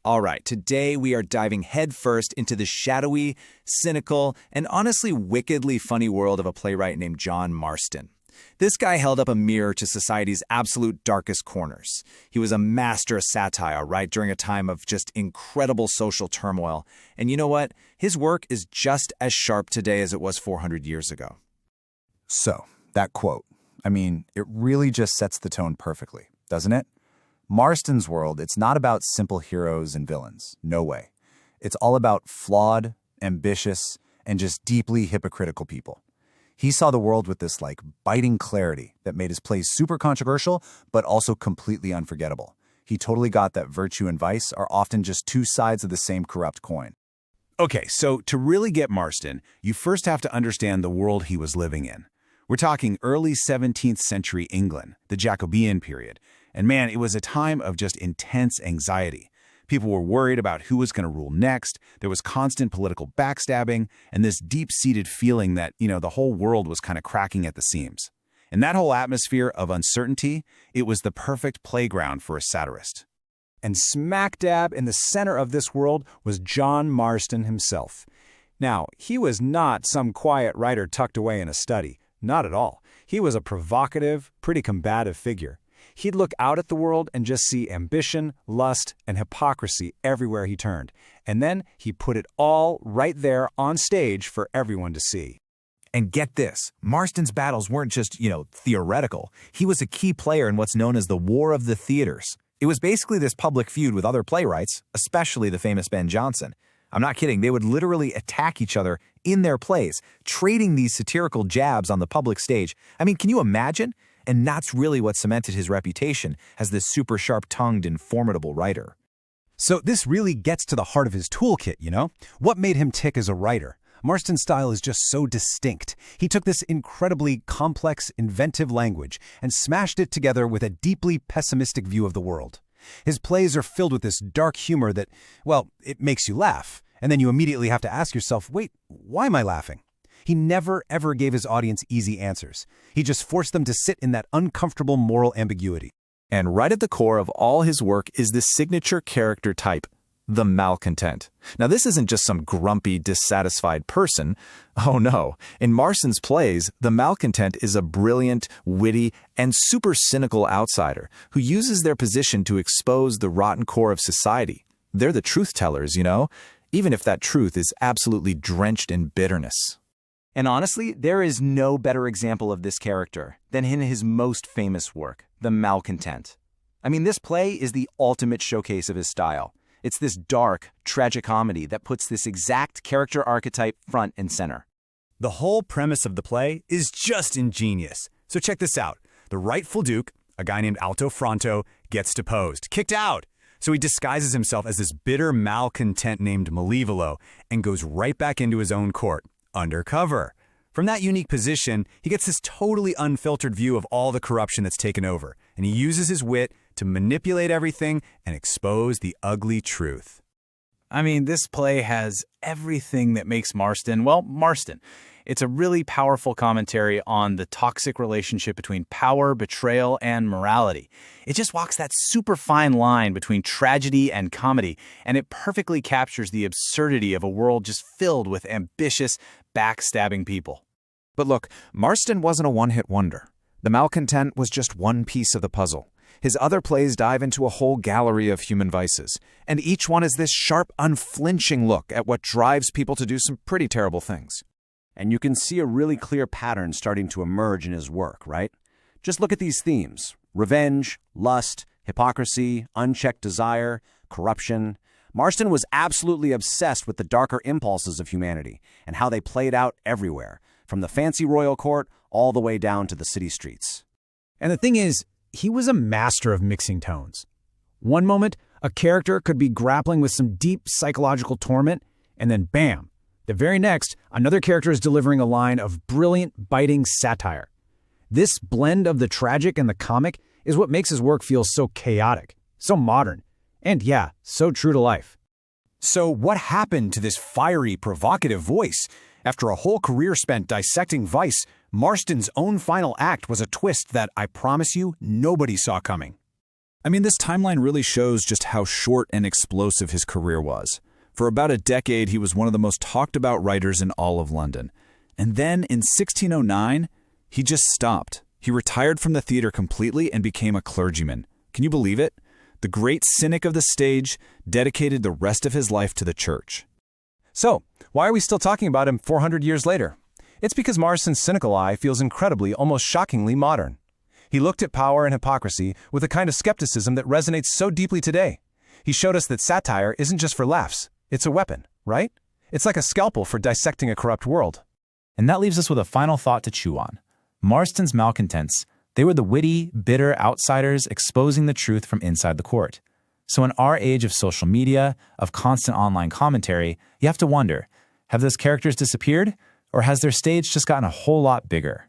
All right, today we are diving headfirst into the shadowy, cynical, and honestly wickedly funny world of a playwright named John Marston. This guy held up a mirror to society's absolute darkest corners. He was a master of satire, right, during a time of just incredible social turmoil. And you know what? His work is just as sharp today as it was 400 years ago. So, that quote, it really just sets the tone perfectly, doesn't it? Marston's world, it's not about simple heroes and villains. No way. It's all about flawed, ambitious, and just deeply hypocritical people. He saw the world with this, biting clarity that made his plays super controversial, but also completely unforgettable. He totally got that virtue and vice are often just two sides of the same corrupt coin. Okay, so to really get Marston, you first have to understand the world he was living in. We're talking early 17th century England, the Jacobean period. And man, it was a time of just intense anxiety. People were worried about who was going to rule next. There was constant political backstabbing and this deep-seated feeling that, the whole world was kind of cracking at the seams. And that whole atmosphere of uncertainty, it was the perfect playground for a satirist. And smack dab in the center of this world was John Marston himself. Now, he was not some quiet writer tucked away in a study. Not at all. He was a provocative, pretty combative figure. He'd look out at the world and just see ambition, lust, and hypocrisy everywhere he turned. And then he put it all right there on stage for everyone to see. And get this, Marston's battles weren't just, theoretical. He was a key player in what's known as the War of the Theaters. It was basically this public feud with other playwrights, especially the famous Ben Jonson. I'm not kidding, they would literally attack each other in their plays, trading these satirical jabs on the public stage. Can you imagine? And that's really what cemented his reputation as this super sharp-tongued and formidable writer. So this really gets to the heart of his toolkit, What made him tick as a writer? Marston's style is just so distinct. He took this incredibly complex, inventive language and smashed it together with a deeply pessimistic view of the world. His plays are filled with this dark humor that, it makes you laugh. And then you immediately have to ask yourself, wait, why am I laughing? He never, ever gave his audience easy answers. He just forced them to sit in that uncomfortable moral ambiguity. And right at the core of all his work is this signature character type, the malcontent. Now, this isn't just some grumpy, dissatisfied person. Oh no. In Marston's plays, the malcontent is a brilliant, witty, and super cynical outsider who uses their position to expose the rotten core of society. They're the truth tellers, even if that truth is absolutely drenched in bitterness. And honestly, there is no better example of this character than in his most famous work, The Malcontent. This play is the ultimate showcase of his style. It's this dark, tragic comedy that puts this exact character archetype front and center. The whole premise of the play is just ingenious. So check this out. The rightful duke, a guy named Alto Fronto, gets deposed, kicked out. So he disguises himself as this bitter malcontent named Malevolo and goes right back into his own court. Undercover. From that unique position, he gets this totally unfiltered view of all the corruption that's taken over, and he uses his wit to manipulate everything and expose the ugly truth. This play has everything that makes Marston, Marston. It's a really powerful commentary on the toxic relationship between power, betrayal, and morality. It just walks that super fine line between tragedy and comedy, and it perfectly captures the absurdity of a world just filled with ambitious, backstabbing people. But look, Marston wasn't a one-hit wonder. The Malcontent was just one piece of the puzzle. His other plays dive into a whole gallery of human vices, and each one is this sharp, unflinching look at what drives people to do some pretty terrible things. And you can see a really clear pattern starting to emerge in his work, right? Just look at these themes: revenge, lust, hypocrisy, unchecked desire, corruption. Marston was absolutely obsessed with the darker impulses of humanity and how they played out everywhere, from the fancy royal court all the way down to the city streets. And the thing is, he was a master of mixing tones. One moment, a character could be grappling with some deep psychological torment, and then bam! The very next, another character is delivering a line of brilliant, biting satire. This blend of the tragic and the comic is what makes his work feel so chaotic, so modern, and so true to life. So what happened to this fiery, provocative voice? After a whole career spent dissecting vice, Marston's own final act was a twist that, I promise you, nobody saw coming. I mean, this timeline really shows just how short and explosive his career was. For about a decade, he was one of the most talked about writers in all of London. And then in 1609, he just stopped. He retired from the theater completely and became a clergyman. Can you believe it? The great cynic of the stage dedicated the rest of his life to the church. So, why are we still talking about him 400 years later? It's because Marston's cynical eye feels incredibly, almost shockingly modern. He looked at power and hypocrisy with a kind of skepticism that resonates so deeply today. He showed us that satire isn't just for laughs, it's a weapon, right? It's like a scalpel for dissecting a corrupt world. And that leaves us with a final thought to chew on. Marston's malcontents, they were the witty, bitter outsiders exposing the truth from inside the court. So in our age of social media, of constant online commentary, you have to wonder, have those characters disappeared? Or has their stage just gotten a whole lot bigger?